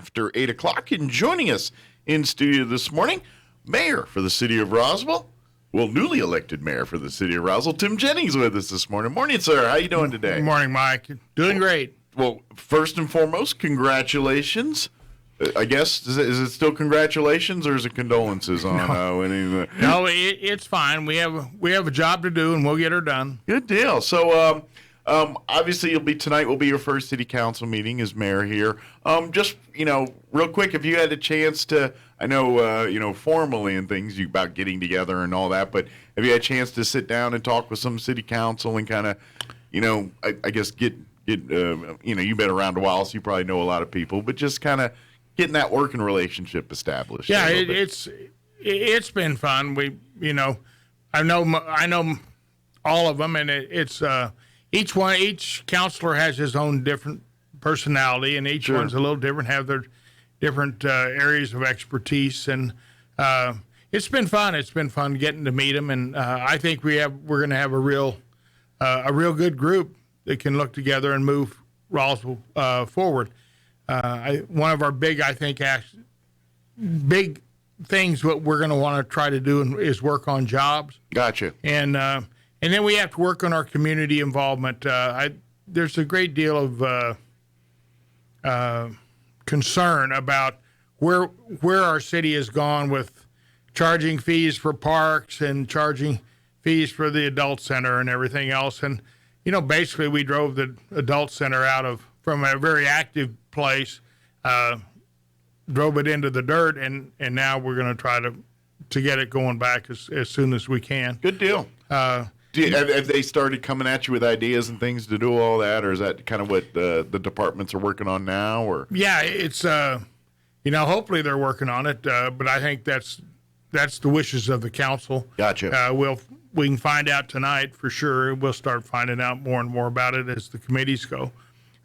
after 8 o'clock. And joining us in studio this morning, Mayor for the City of Roswell. Well, newly elected mayor for the City of Roswell, Tim Jennings, with us this morning. Morning, sir. How you doing today? Good morning, Mike. Doing great. Well, first and foremost, congratulations. I guess, is it still congratulations or is it condolences on winning? No, it's fine. We have a job to do, and we'll get her done. Good deal. So, obviously, tonight will be your first city council meeting as mayor here. Just, real quick, if you had a chance to, I know, formally and things about getting together and all that, but have you had a chance to sit down and talk with some city council and kind of, I guess you've been around a while, so you probably know a lot of people, but just kind of getting that working relationship established. Yeah, it's been fun. I know all of them, and it's each counselor has his own different personality, and each one's a little different, have their different areas of expertise, and it's been fun. It's been fun getting to meet them, and I think we're going to have a real good group that can look together and move Roswell forward. One of our big things what we're going to want to try to do is work on jobs. Gotcha. And then we have to work on our community involvement. There's a great deal of concern about where our city has gone with charging fees for parks and charging fees for the adult center and everything else. And basically we drove the adult center from a very active place, drove it into the dirt, and now we're going to try to get it going back as soon as we can. Good deal. Have they started coming at you with ideas and things to do all that, or is that kind of what the departments are working on now? Or yeah, it's hopefully they're working on it, but I think that's the wishes of the council. Gotcha. We can find out tonight for sure. We'll start finding out more and more about it as the committees go.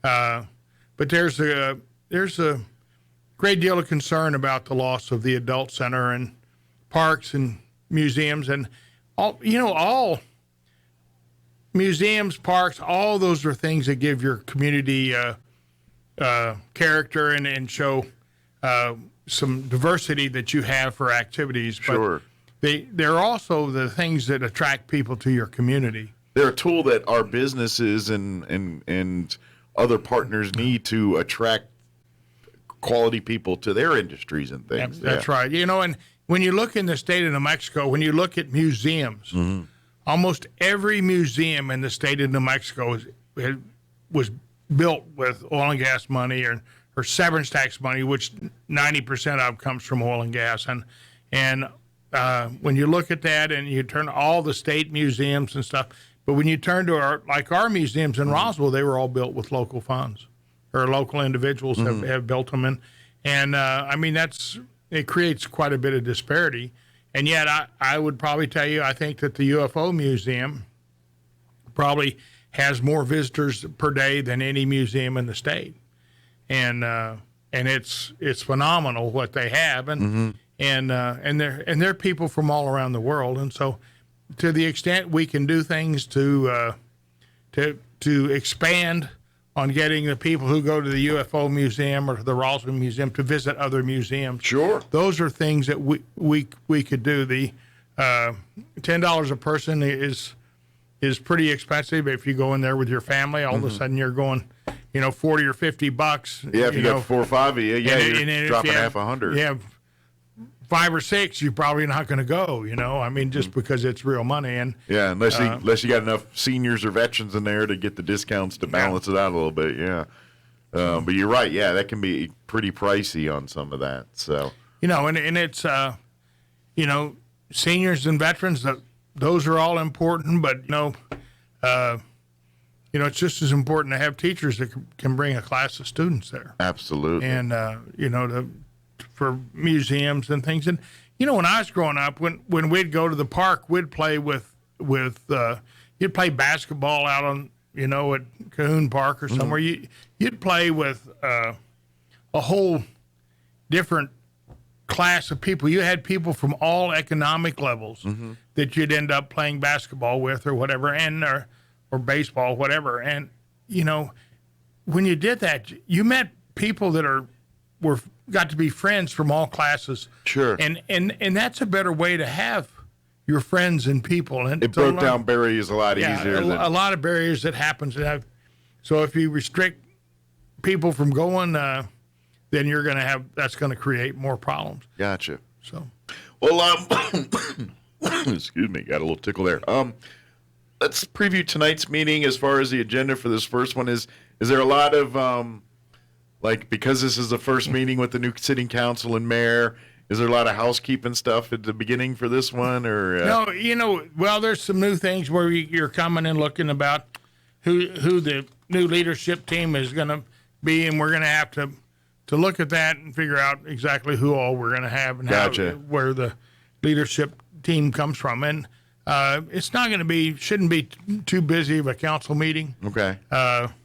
But there's a great deal of concern about the loss of the adult center and parks and museums and all museums, parks. All those are things that give your community character and show some diversity that you have for activities. Sure. But they're also the things that attract people to your community. They're a tool that our businesses and other partners need to attract quality people to their industries and things. That's right. And when you look in the state of New Mexico, when you look at museums, almost every museum in the state of New Mexico was built with oil and gas money or severance tax money, which 90% of comes from oil and gas. And when you look at that and you turn all the state museums and stuff, but when you turn to our museums in Roswell, they were all built with local funds, or local individuals have built them. And it creates quite a bit of disparity. And yet I would probably tell you, I think that the UFO Museum probably has more visitors per day than any museum in the state. And it's phenomenal what they have. And they're people from all around the world. And so to the extent we can do things to expand on getting the people who go to the UFO Museum or the Roswell Museum to visit other museums. Sure. Those are things that we could do. The $10 a person is pretty expensive. If you go in there with your family, all of a sudden you're going, $40 or $50. Yeah, if you got 4 or 5 of you, you're dropping half $100. Yeah. 5 or 6, you're probably not going to go, just because it's real money. And yeah, unless you got enough seniors or veterans in there to get the discounts to balance it out a little bit, yeah. But you're right, yeah, that can be pretty pricey on some of that. So and it's seniors and veterans, those are all important, but it's just as important to have teachers that can bring a class of students there. Absolutely. And for museums and things. And when I was growing up, when we'd go to the park, we'd play with you'd play basketball out on at Cahoon Park or somewhere. You'd play with a whole different class of people. You had people from all economic levels that you'd end up playing basketball with or whatever, and or baseball, whatever. And when you did that, you met people that are we're got to be friends from all classes. Sure. And that's a better way to have your friends and people. And It broke down barriers a lot easier. A lot of barriers that happens. So if you restrict people from going, then you're going to have, that's going to create more problems. Gotcha. So, well, excuse me, got a little tickle there. Let's preview tonight's meeting as far as the agenda for this first one is. Is there a lot of like, because this is the first meeting with the new city council and mayor, is there a lot of housekeeping stuff at the beginning for this one, or no? Well, there's some new things where you're coming and looking about who the new leadership team is going to be, and we're going to have to look at that and figure out exactly who all we're going to have and Gotcha. where the leadership team comes from. And it's not going to be, shouldn't be too busy of a council meeting. Okay.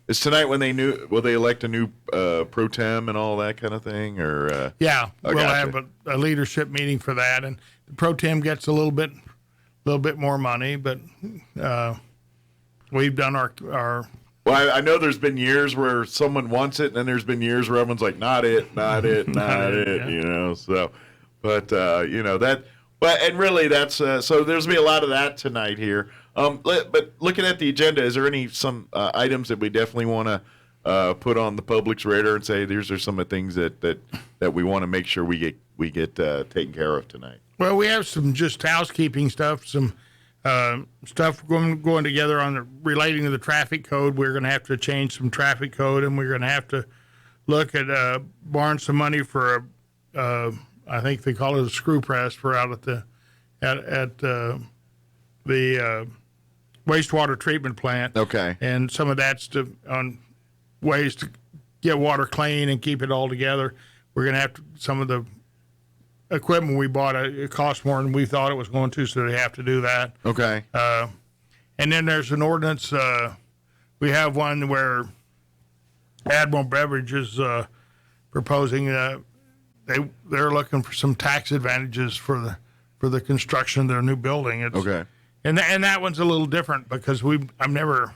Is tonight when will they elect a new pro tem and all that kind of thing, or? Yeah, we'll gotcha. have a leadership meeting for that, and the pro tem gets a little bit more money, but we've done our. Well, I know there's been years where someone wants it, and then there's been years where everyone's like, not it, not it, not it, yeah. So, but, that, but, and really that's, so there's going to be a lot of that tonight here. But looking at the agenda, is there some items that we definitely want to put on the public's radar and say, these are some of the things that we want to make sure we get taken care of tonight? Well, we have some just housekeeping stuff, some stuff going together on relating to the traffic code. We're going to have to change some traffic code, and we're going to have to look at borrowing some money for I think they call it a screw press for out at the wastewater treatment plant. Okay. And some of that's on ways to get water clean and keep it all together. We're going to have to, some of the equipment we bought, it cost more than we thought it was going to, so they have to do that. Okay. And then there's an ordinance. We have one where Admiral Beverage is proposing they're looking for some tax advantages for the construction of their new building. Okay. And that one's a little different because I've never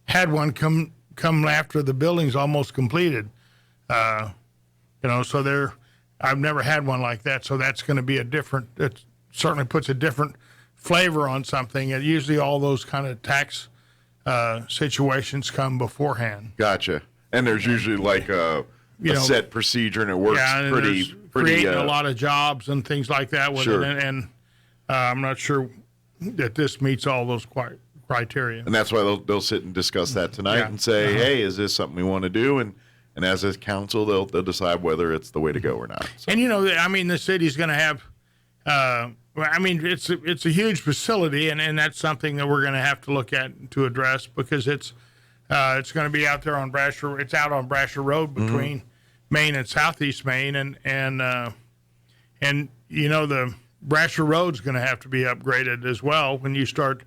had one come after the building's almost completed. So I've never had one like that. So that's going to be it certainly puts a different flavor on something. And usually all those kind of tax situations come beforehand. Gotcha. And there's usually like a set procedure, and it works pretty creating a lot of jobs and things like that with sure. it. And I'm not sure that this meets all those criteria. And that's why they'll sit and discuss that tonight and say, hey, is this something we want to do? And as a council, they'll decide whether it's the way to go or not. So. And the city's going to have. It's a huge facility, and that's something that we're going to have to look at to address because it's going to be out there on Brasher. It's out on Brasher Road between Main and Southeast Main, and the Brasher Road's going to have to be upgraded as well when you start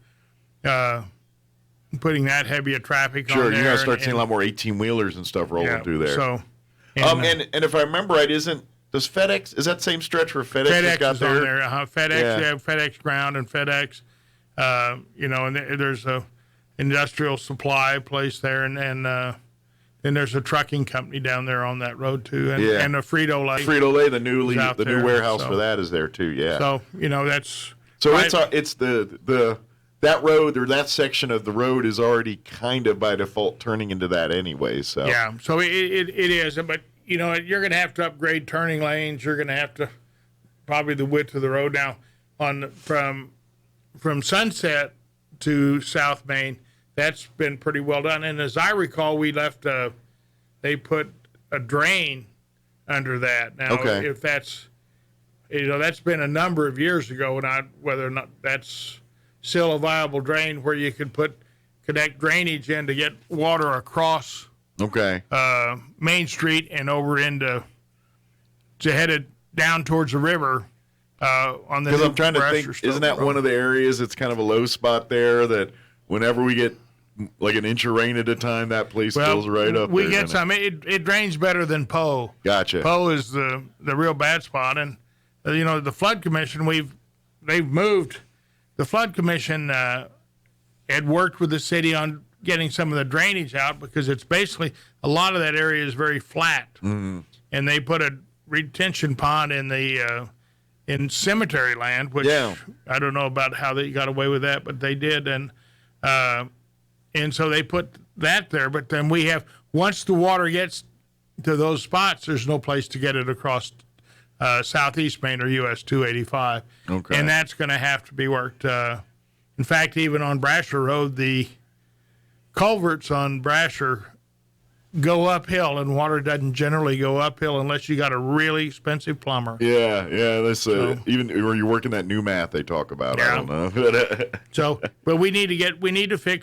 putting that heavy of traffic on there. Sure, you're going to start seeing a lot more 18-wheelers and stuff rolling through there. So, and if I remember right, does FedEx, is that same stretch where FedEx got is there? on there. FedEx, they have FedEx Ground and FedEx, and there's a industrial supply place there, and then there's a trucking company down there on that road too, and a Frito-Lay. Frito-Lay, the new warehouse for that is there too. Yeah. So that's it's that road or that section of the road is already kind of by default turning into that anyway. So yeah, so it is, but you're going to have to upgrade turning lanes. You're going to have to probably the width of the road now from Sunset to South Main. That's been pretty well done. And as I recall, we left they put a drain under that. Now, if that's that's been a number of years ago, and whether or not that's still a viable drain where you could connect drainage in to get water across Main Street and over to headed down towards the river on the. Because I'm trying to think, isn't that one of the areas that's kind of a low spot there that whenever we get like an inch of rain at a time, that place fills right up. We get some. It drains better than Poe. Gotcha. Poe is the real bad spot, and the flood commission they've moved. The flood commission had worked with the city on getting some of the drainage out because it's basically a lot of that area is very flat. and they put a retention pond in the in cemetery land, which I don't know about how they got away with that, but they did, and so they put that there. But then we have, once the water gets to those spots, there's no place to get it across Southeast Main or US 285, and that's going to have to be worked. In fact, even on Brasher Road, the culverts on Brasher go uphill, and water doesn't generally go uphill unless you got a really expensive plumber. Yeah. That's even when you're working that new math they talk about. Yeah. I don't know. But we need to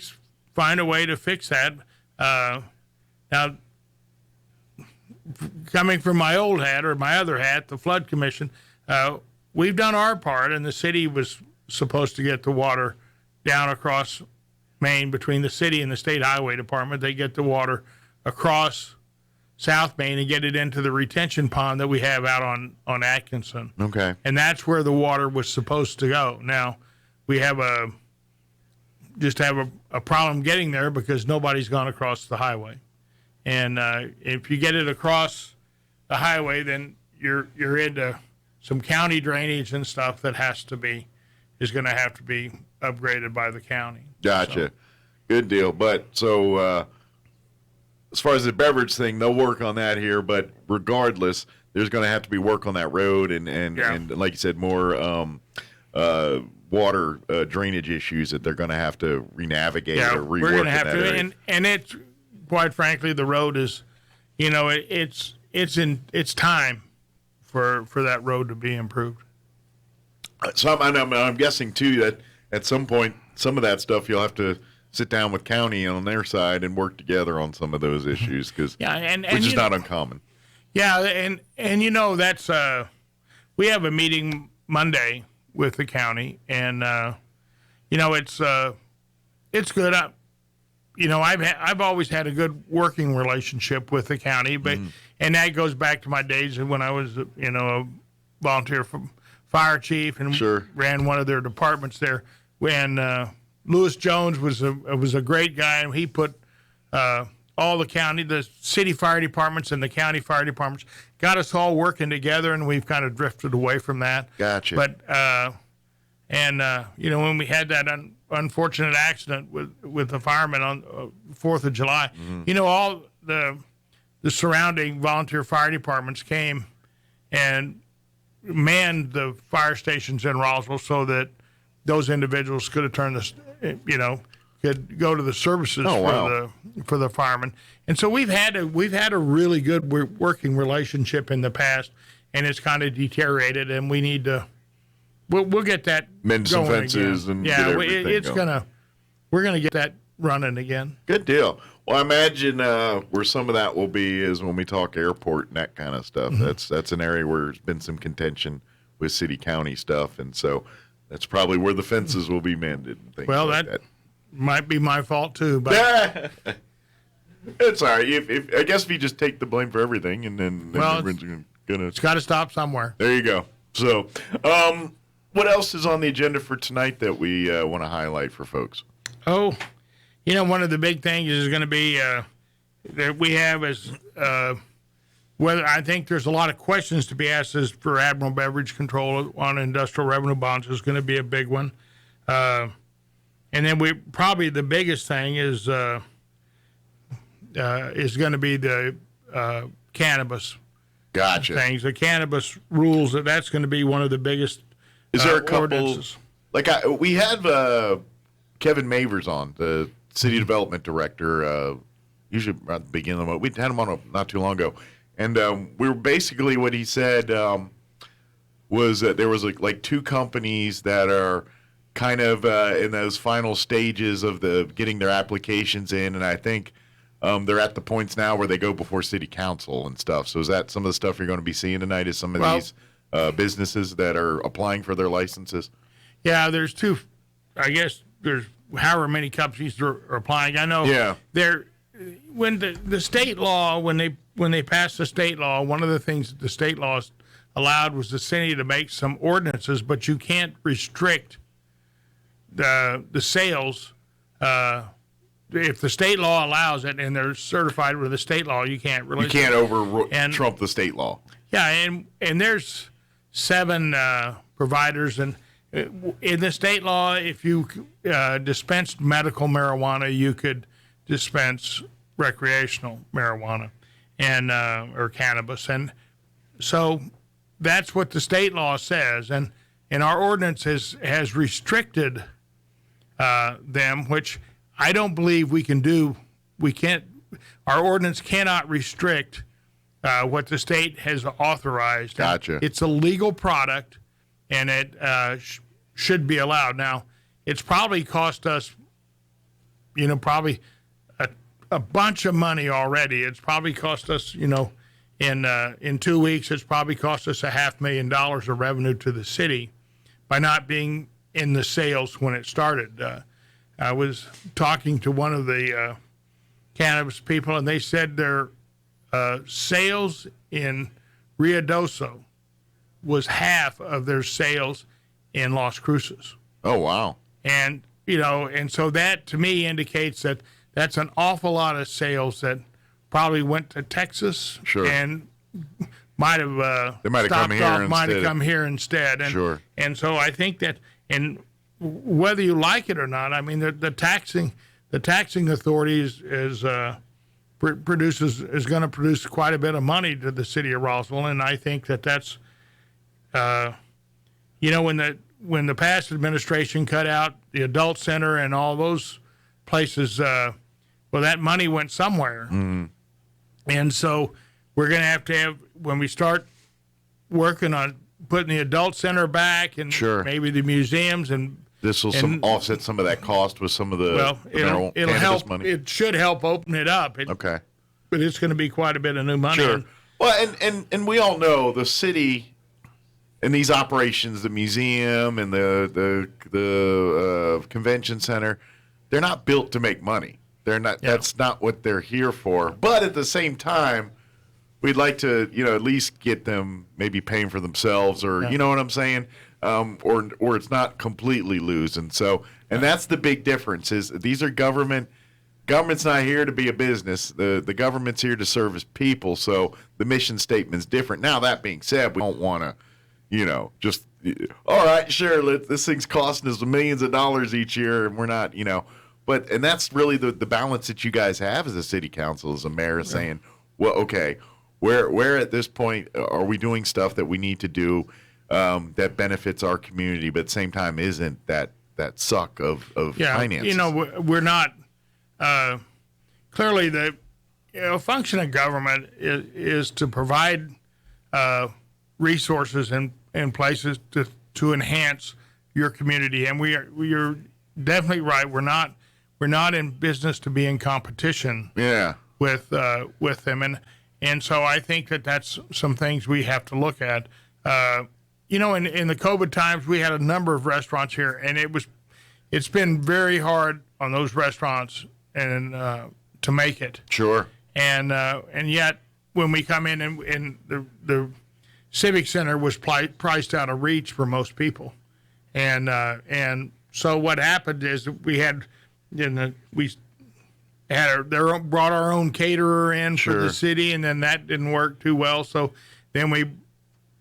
find a way to fix that. Now, coming from my old hat or my other hat, the Flood Commission, we've done our part, and the city was supposed to get the water down across Maine between the city and the state highway department. They get the water across South Main and get it into the retention pond that we have out on Atkinson. Okay. And that's where the water was supposed to go. Now, we have a problem getting there because nobody's gone across the highway. And if you get it across the highway, then you're into some county drainage and stuff that is going to have to be upgraded by the county. Gotcha. So. Good deal. But so as far as the beverage thing, they'll work on that here. But regardless, there's going to have to be work on that road and like you said, more water drainage issues that they're going to have to renavigate or rework. We're going to have to, and it's quite frankly, the road is, it's time for that road to be improved. So I'm guessing too that at some point, some of that stuff you'll have to sit down with county on their side and work together on some of those issues which is not uncommon. Yeah, and that's we have a meeting Monday with the county, and it's good. I've always had a good working relationship with the county, but and that goes back to my days when I was a volunteer fire chief and ran one of their departments there. When Lewis Jones was a great guy, and he put all the city fire departments and the county fire departments, got us all working together, and we've kind of drifted away from that. Gotcha. But when we had that unfortunate accident with the firemen on 4th of July, all the surrounding volunteer fire departments came and manned the fire stations in Roswell so that those individuals could have could go to the services for the firemen. And so we've had a really good working relationship in the past, and it's kind of deteriorated, and we need to we'll get that mend some fences again. And get everything we're gonna get that running again. Good deal. Well, I imagine where some of that will be is when we talk airport and that kind of stuff. That's an area where there's been some contention with city county stuff, and so that's probably where the fences will be mended and things like that. Might be my fault too, but it's all right. I guess if you just take the blame for everything, and then it's got to stop somewhere. There you go. So, what else is on the agenda for tonight that we want to highlight for folks? Oh, one of the big things is going to be that we have is whether I think there's a lot of questions to be asked as for Admiral Beverage Control on industrial revenue bonds is going to be a big one. And then probably the biggest thing is going to be the cannabis things. The cannabis rules, that's going to be one of the biggest. Is there a couple? Ordinances. We had Kevin Mavers on, the city development director, usually at the beginning of the month. We had him on not too long ago. And we were basically what he said was that there was like two companies that are kind of in those final stages of getting their applications in, and I think they're at the points now where they go before city council and stuff. So is that some of the stuff you're going to be seeing tonight? Is some of these businesses that are applying for their licenses? Yeah, there's two. I guess there's however many companies are applying. I know. Yeah. When the state law, when they passed the state law, one of the things that the state laws allowed was the city to make some ordinances, but you can't restrict the sales if the state law allows it and they're certified with the state law, you can't really. You can't trump the state law. Yeah, and there's 7 providers, and in the state law, if you dispensed medical marijuana, you could dispense recreational marijuana and or cannabis, and so that's what the state law says, and our ordinance has restricted them, which I don't believe we can do. We can't. Our ordinance cannot restrict what the state has authorized. Gotcha. It's a legal product, and it should be allowed. Now, it's probably cost us, probably a bunch of money already. It's probably cost us, in 2 weeks, it's probably cost us $500,000 of revenue to the city by not being in the sales when it started. I was talking to one of the cannabis people, and they said their sales in Ruidoso was half of their sales in Las Cruces. Oh, wow. And, and so that to me indicates that that's an awful lot of sales that probably went to Texas. Sure. And might have they might have come here instead. And, sure. And so I think that, and whether you like it or not, I mean, the taxing authority is going to produce quite a bit of money to the city of Roswell, and I think that's, when the past administration cut out the adult center and all those places, that money went somewhere, and so we're going to have when we start working on putting the adult center back and sure. maybe the museums, and this will offset some of that cost with some of the it'll help. Money. It should help open it up. Okay, but it's going to be quite a bit of new money. Sure. Well, and we all know the city and these operations, the museum and the convention center, they're not built to make money. They're not. Yeah. That's not what they're here for. But at the same time, we'd like to, at least get them maybe paying for themselves, or you know what I'm saying, or it's not completely losing. So, and that's the big difference. Is these are government. Government's not here to be a business. The government's here to service people. So the mission statement's different. Now that being said, we don't want to, just all right, sure. This thing's costing us millions of dollars each year, and we're not, and that's really the balance that you guys have as a city council, as a mayor, saying, well, okay, where at this point are we doing stuff that we need to do that benefits our community, but at the same time isn't that suck of finances? We're not. Clearly, the function of government is to provide resources and places to enhance your community, and you're definitely right. We're not in business to be in competition. Yeah. With them, and so I think that's some things we have to look at. In the COVID times, we had a number of restaurants here, and it's been very hard on those restaurants and to make it. Sure. And yet when we come in and the Civic Center was priced out of reach for most people, and so what happened is we had brought our own caterer in sure. for the city, and then that didn't work too well. So then we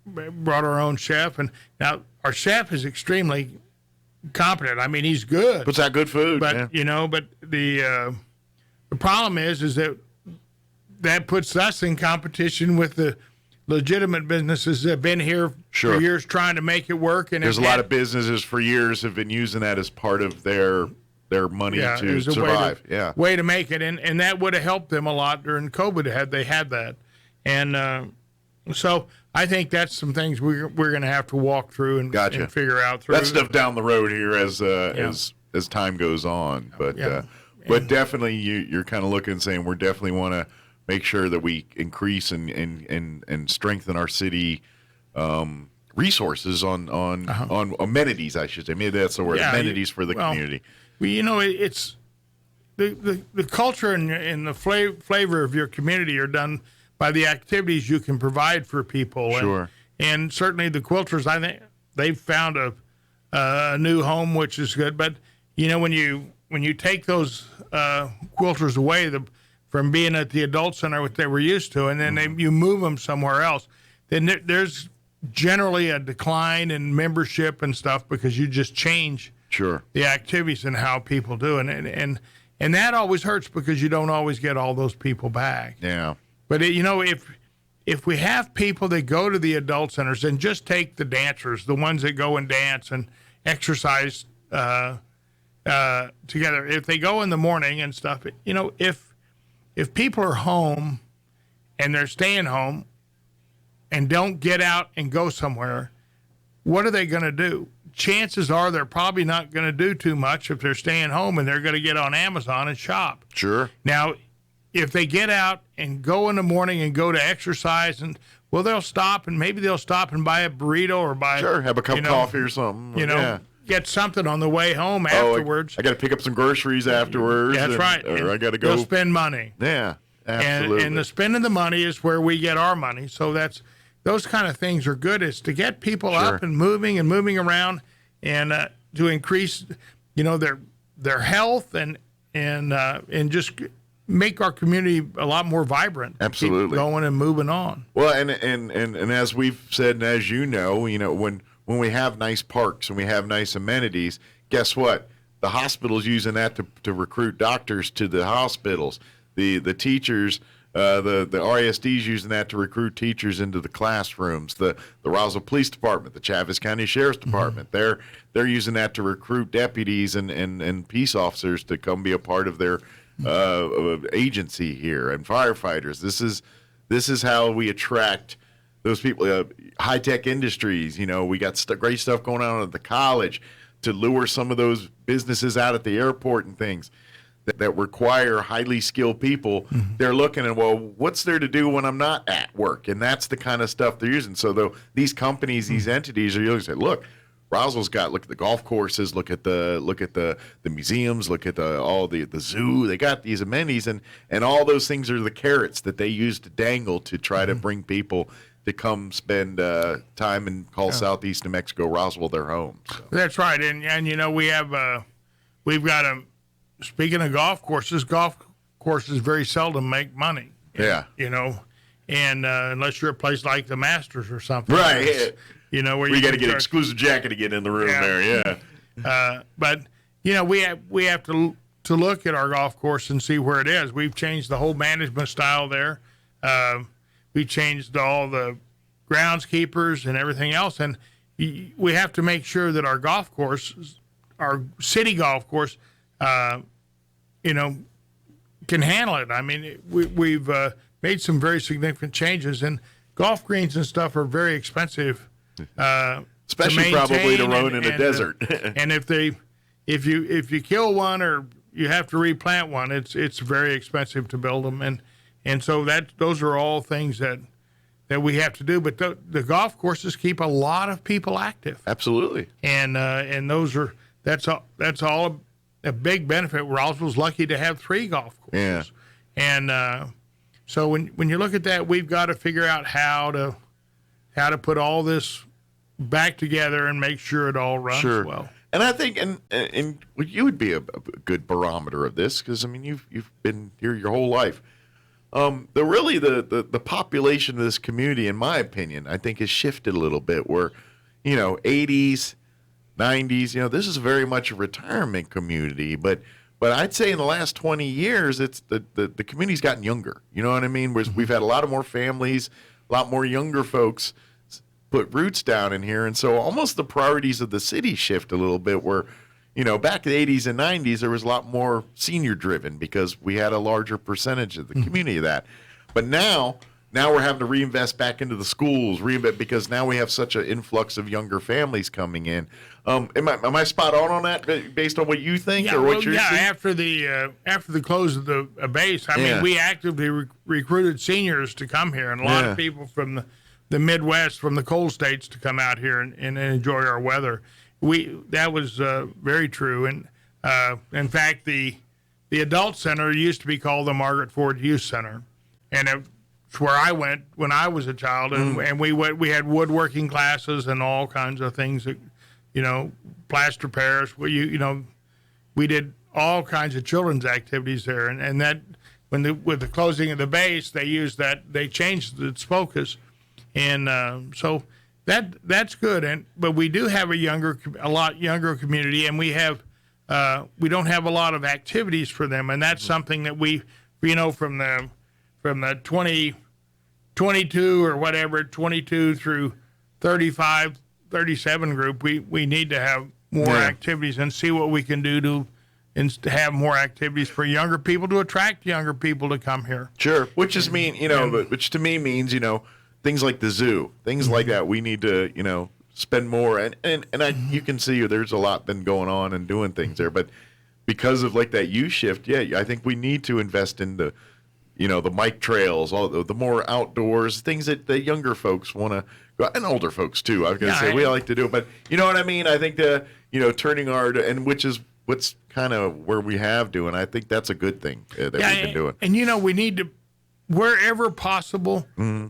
brought our own chef, and now our chef is extremely competent. I mean, he's good. Puts out good food. But but the problem is that puts us in competition with the legitimate businesses that have been here sure. for years trying to make it work. And there's a lot of businesses for years have been using that as part of their money to survive. Way to make it, and that would have helped them a lot during COVID had they had that. And so I think that's some things we're going to have to walk through and figure out through. That stuff down the road here as time goes on. But but definitely you're kind of looking and saying we definitely want to make sure that we increase and strengthen our city resources on amenities, I should say. Maybe that's the word, amenities for the community. Well, it's the culture and the flavor of your community are done by the activities you can provide for people. Sure. And certainly the quilters, I think they've found a new home, which is good. But when you when you take those quilters away from being at the adult center, what they were used to, and then you move them somewhere else, then there's generally a decline in membership and stuff because you just change the activities and how people do it. And that always hurts because you don't always get all those people back. Yeah. But, if we have people that go to the adult centers and just take the dancers, the ones that go and dance and exercise together, if they go in the morning and stuff, if people are home and they're staying home and don't get out and go somewhere, what are they going to do? Chances are they're probably not going to do too much if they're staying home, and they're going to get on Amazon and shop. Sure. Now, if they get out and go in the morning and go to exercise, and they'll stop and maybe they'll stop and buy a burrito or have a cup of coffee or something. Get something on the way home afterwards. I got to pick up some groceries afterwards. That's right. Or I got to go. They'll spend money. Yeah, absolutely. And the spending the money is where we get our money. So those kind of things are good. Is to get people up and moving around, and to increase, their health and just make our community a lot more vibrant. Absolutely. Keep going and moving on. Well, and as we've said, and as when we have nice parks and we have nice amenities, guess what? The hospital's using that to recruit doctors to the hospitals. The teachers, the RSD's using that to recruit teachers into the classrooms. The Roswell Police Department, the Chaves County Sheriff's Department, they're using that to recruit deputies and peace officers to come be a part of their agency here, and firefighters. This is how we attract those people. High tech industries. We got great stuff going on at the college to lure some of those businesses out at the airport and things that require highly skilled people. They're looking at, what's there to do when I'm not at work? And that's the kind of stuff they're using. So these companies, these entities are using. Look, Roswell's look at the golf courses, look at the museums, look at the zoo. They got these amenities, and all those things are the carrots that they use to dangle to try to bring people to come spend time and call Southeast New Mexico, Roswell, their home. So. That's right, and we've got speaking of golf courses very seldom make money. Yeah. And unless you're a place like the Masters or something, right? Where you got to get an exclusive jacket to get in the room there. Yeah. But we have to look at our golf course and see where it is. We've changed the whole management style there. We changed all the groundskeepers and everything else, and we have to make sure that our golf course, our city golf course, can handle it. I mean, we've made some very significant changes, and golf greens and stuff are very expensive. Especially probably to run in a desert. And if you kill one or you have to replant one, it's very expensive to build them, and so those are all things that we have to do. But the golf courses keep a lot of people active. Absolutely. And that's all a big benefit. Roswell's lucky to have 3 golf courses. Yeah. And so when you look at that, we've got to figure out how to put all this back together and make sure it all runs well. And I think, and you would be a good barometer of this, because I mean you've been here your whole life. The population of this community, in my opinion, I think has shifted a little bit. Where, 80s, 90s, this is very much a retirement community, but I'd say in the last 20 years, it's the community's gotten younger. You know what I mean? We've had a lot of more families, a lot more younger folks put roots down in here, and so almost the priorities of the city shift a little bit. Where, back in the 80s and 90s, there was a lot more senior driven because we had a larger percentage of the community of that. But now we're having to reinvest back into the schools, because now we have such an influx of younger families coming in. Am I spot on that based on what you think or what you're seeing? After the close of the base, I mean, we actively recruited seniors to come here, and a lot of people from the Midwest, from the cold states, to come out here and enjoy our weather. That was very true, and in fact, the adult center used to be called the Margaret Ford Youth Center, and it's where I went when I was a child, and we had woodworking classes and all kinds of things that, plaster Paris. We did all kinds of children's activities there, and that with the closing of the base, they changed its focus, and so that's good. But we do have a lot younger community, and we don't have a lot of activities for them, and that's something that we from the 22 or whatever 22 through 35, 37 group, we need to have more activities and see what we can do to have more activities for younger people, to attract younger people to come here. Sure. Which to me means, things like the zoo, things like that. We need to, spend more. And you can see there's a lot been going on and doing things there. But because of like that youth shift, I think we need to invest in the bike trails, all the more outdoors, things that the younger folks want to go, and older folks too. I was going to say we like to do it, but you know what I mean? I think turning and which is what's kind of where we have doing. I think that's a good thing that we've been doing. And we need to, wherever possible,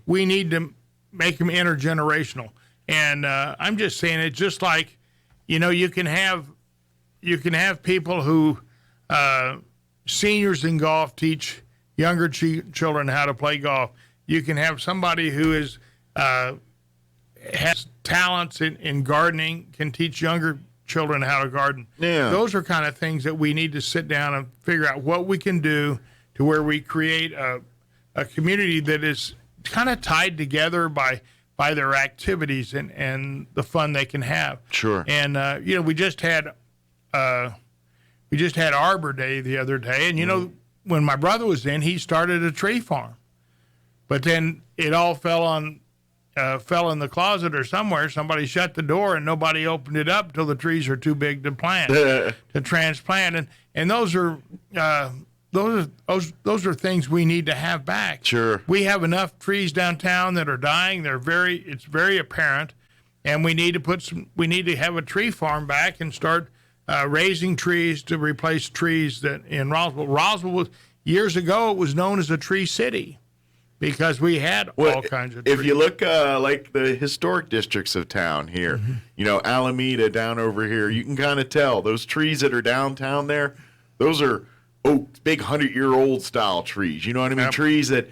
we need to make them intergenerational. And I'm just saying, it's just like, you can have people who seniors in golf teach younger children how to play golf. You can have somebody who has talents in gardening, can teach younger children how to garden. Yeah. Those are kind of things that we need to sit down and figure out what we can do to where we create a community that is kind of tied together by their activities and the fun they can have. Sure. And we just had Arbor Day the other day, and when my brother was in, he started a tree farm, but then it all fell in the closet or somewhere. Somebody shut the door and nobody opened it up till the trees are too big to transplant. And those are things we need to have back. Sure. We have enough trees downtown that are dying. It's very apparent, and we need to have a tree farm back and start raising trees to replace trees that in Roswell. Roswell was, years ago, it was known as a tree city because we had all kinds of trees. If you look like the historic districts of town here, Alameda down over here, you can kind of tell those trees that are downtown there, those are big 100-year-old style trees. You know what I mean? Yep. Trees that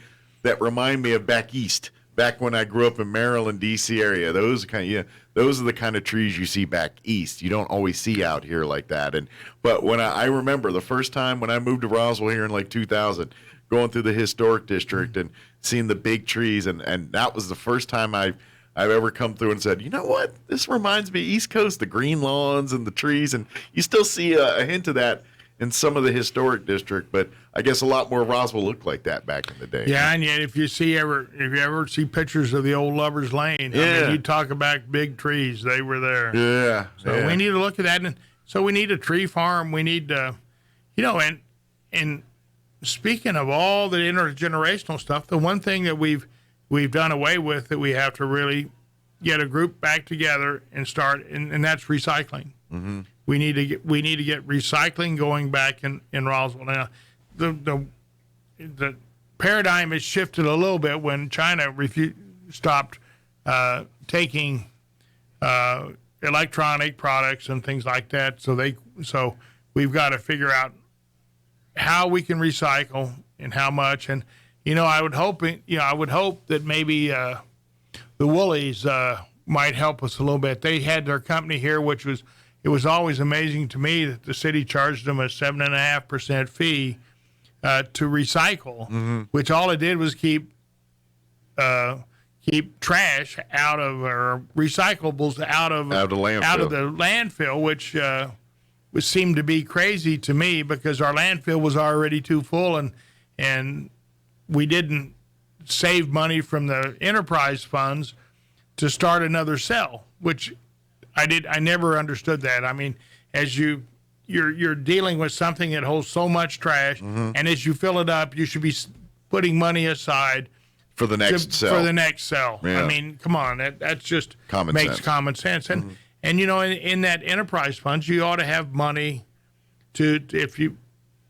remind me of back east, back when I grew up in Maryland, D.C. area. Those are the kind of trees you see back east. You don't always see out here like that. But when I remember the first time when I moved to Roswell here in like 2000, going through the historic district and seeing the big trees, and that was the first time I've ever come through and said, you know what? This reminds me East Coast, the green lawns and the trees, and you still see a hint of that in some of the historic district, but I guess a lot more of Roswell looked like that back in the day. Yeah, and yet if you ever see pictures of the old Lover's Lane, I mean, you talk about big trees, they were there. Yeah. So we need to look at that, and so we need a tree farm. We need to, and speaking of all the intergenerational stuff, the one thing that we've done away with that we have to really get a group back together and start, and that's recycling. Mm-hmm. We need to get recycling going back in Roswell. Now, the paradigm has shifted a little bit when China stopped taking electronic products and things like that. So we've got to figure out how we can recycle and how much. And I would hope that maybe the Woolies might help us a little bit. They had their company here, it was always amazing to me that the city charged them a 7.5% fee to recycle, which all it did was keep trash out of, or recyclables out of the landfill, which seemed to be crazy to me because our landfill was already too full, and we didn't save money from the enterprise funds to start another cell, which I never understood that. I mean, as you're dealing with something that holds so much trash, and as you fill it up, you should be putting money aside for the next cell. Yeah. I mean, come on, that's just makes common sense. And in that enterprise funds, you ought to have money to, if you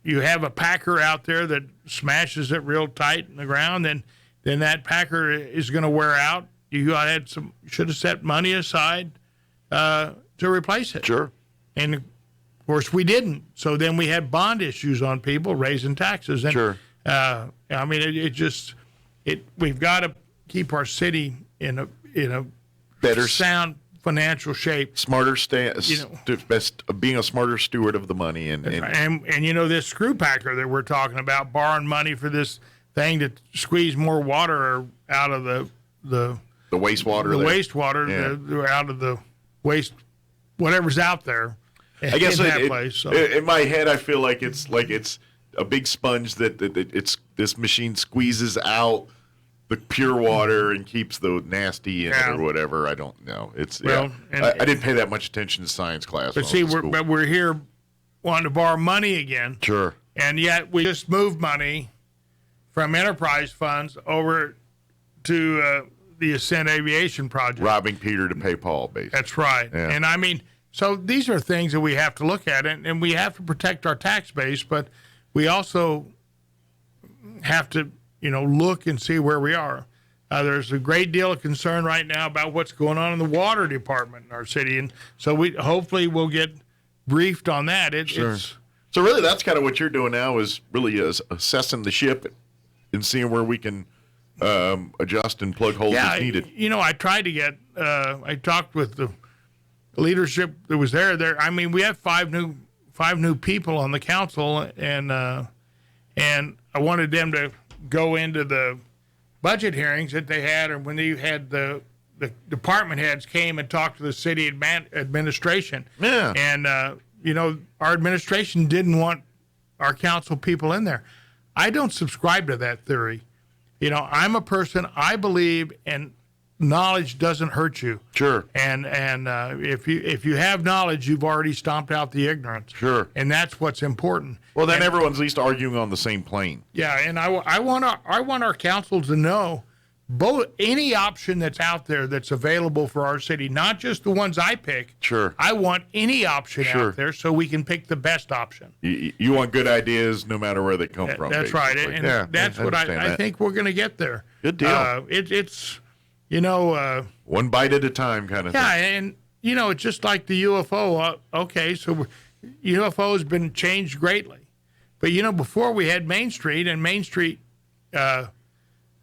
have a packer out there that smashes it real tight in the ground, then that packer is going to wear out. You should have set money aside to replace it. Sure. And course, we didn't. So then we had bond issues on people raising taxes. And, Sure. I mean, we've got to keep our city in a Better, sound financial shape. smarter, best being a smarter steward of the money, and This screw packer that we're talking about, borrowing money for this thing to squeeze more water out of the wastewater, out of the waste, whatever's out there. I guess in that place. So. In my head, I feel like it's a big sponge that this machine squeezes out the pure water and keeps the nasty in it or whatever. I don't know. I didn't pay that much attention to science class. But see, we're here wanting to borrow money again. Sure. And yet we just moved money from enterprise funds over to the Ascent Aviation Project. Robbing Peter to pay Paul, basically. That's right. Yeah. And I mean, so these are things that we have to look at, and we have to protect our tax base, but we also have to, look and see where we are. There's a great deal of concern right now about what's going on in the water department in our city, and so hopefully we'll get briefed on that. Sure. So really, that's kind of what you're doing now, is really assessing the ship and seeing where we can adjust and plug holes as needed. I tried to get. I talked with the leadership that was there. I mean, we have five new people on the council, and I wanted them to go into the budget hearings that they had, or when you had the department heads came and talked to the city administration. Yeah. And our administration didn't want our council people in there. I don't subscribe to that theory. I'm a person, I believe, and knowledge doesn't hurt you. Sure. And if you have knowledge, you've already stomped out the ignorance. Sure. And that's what's important. Well, then everyone's at least arguing on the same plane. Yeah, and I want our council to know any option that's out there that's available for our city, not just the ones I pick. Sure. I want any option out there so we can pick the best option. You want good ideas no matter where they come from. That's basically. right. And that's what I think we're going to get there. Good deal. It's one bite at a time kind of thing. Yeah, and it's just like the UFO. Okay, so UFO has been changed greatly. But, before we had Main Street, and Main Street had,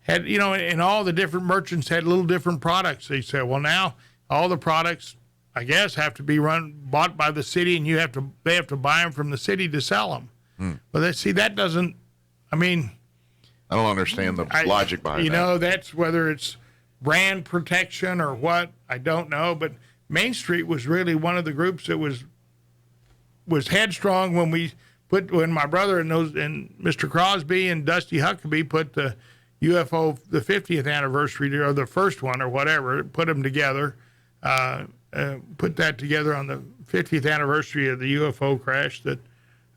and all the different merchants had little different products. They said, well, now all the products, I guess, have to be bought by the city, and they have to buy them from the city to sell them. But that doesn't, I don't understand the logic behind that. That's whether it's brand protection or what, I don't know. But Main Street was really one of the groups that was headstrong when my brother and Mr. Crosby and Dusty Huckabee put the UFO, the 50th anniversary, or the first one or whatever, put them together, put that together on the 50th anniversary of the UFO crash that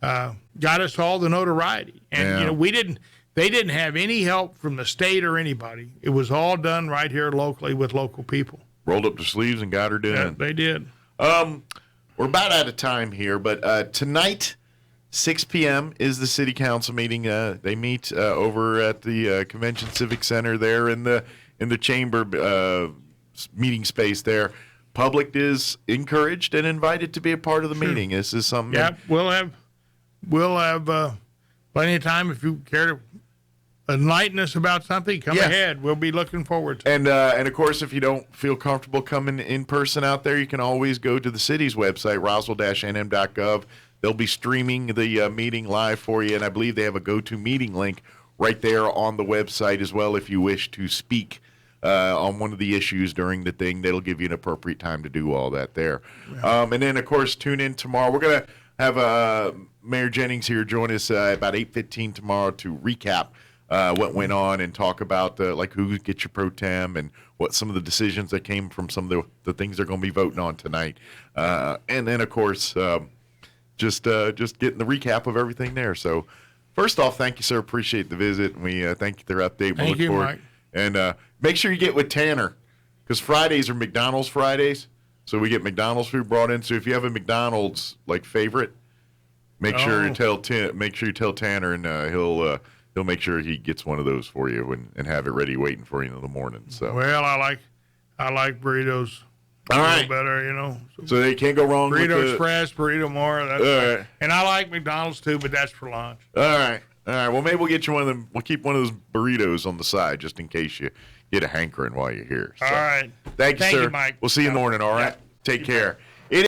got us all the notoriety. And, they didn't have any help from the state or anybody. It was all done right here locally with local people. Rolled up their sleeves and got her done. Yeah, they did. We're about out of time here, but tonight, 6 p.m. is the city council meeting. They meet over at the Convention Civic Center there in the chamber meeting space there. Public is encouraged and invited to be a part of the meeting. This is something. Yeah, we'll have plenty of time if you care to enlighten us about something. Come ahead. We'll be looking forward to it. And of course, if you don't feel comfortable coming in person out there, you can always go to the city's website, roswell-nm.gov. They'll be streaming the meeting live for you, and I believe they have a GoToMeeting link right there on the website as well if you wish to speak on one of the issues during the thing. That'll give you an appropriate time to do all that there. Yeah. And then, of course, tune in tomorrow. We're going to have Mayor Jennings here join us about 8:15 tomorrow to recap what went on and talk about who gets your pro tem and what some of the decisions that came from some of the things they're going to be voting on tonight. And then, of course, just getting the recap of everything there. So, first off, thank you, sir. Appreciate the visit. And we thank you for their update. Thank you, Mike. And make sure you get with Tanner, because Fridays are McDonald's Fridays. So we get McDonald's food brought in. So if you have a McDonald's favorite, make sure you tell Tanner, and he'll make sure he gets one of those for you and have it ready waiting for you in the morning. So I like burritos. All a right. little better, you know. So they can't go wrong with Burrito the... Express, Burrito More. That's All right. And I like McDonald's too, but that's for lunch. All right. Well, maybe we'll get you one of them. We'll keep one of those burritos on the side just in case you get a hankering while you're here. So, All right. Thank you, Thank sir. you, Mike. We'll see you in the morning, all right? Take care.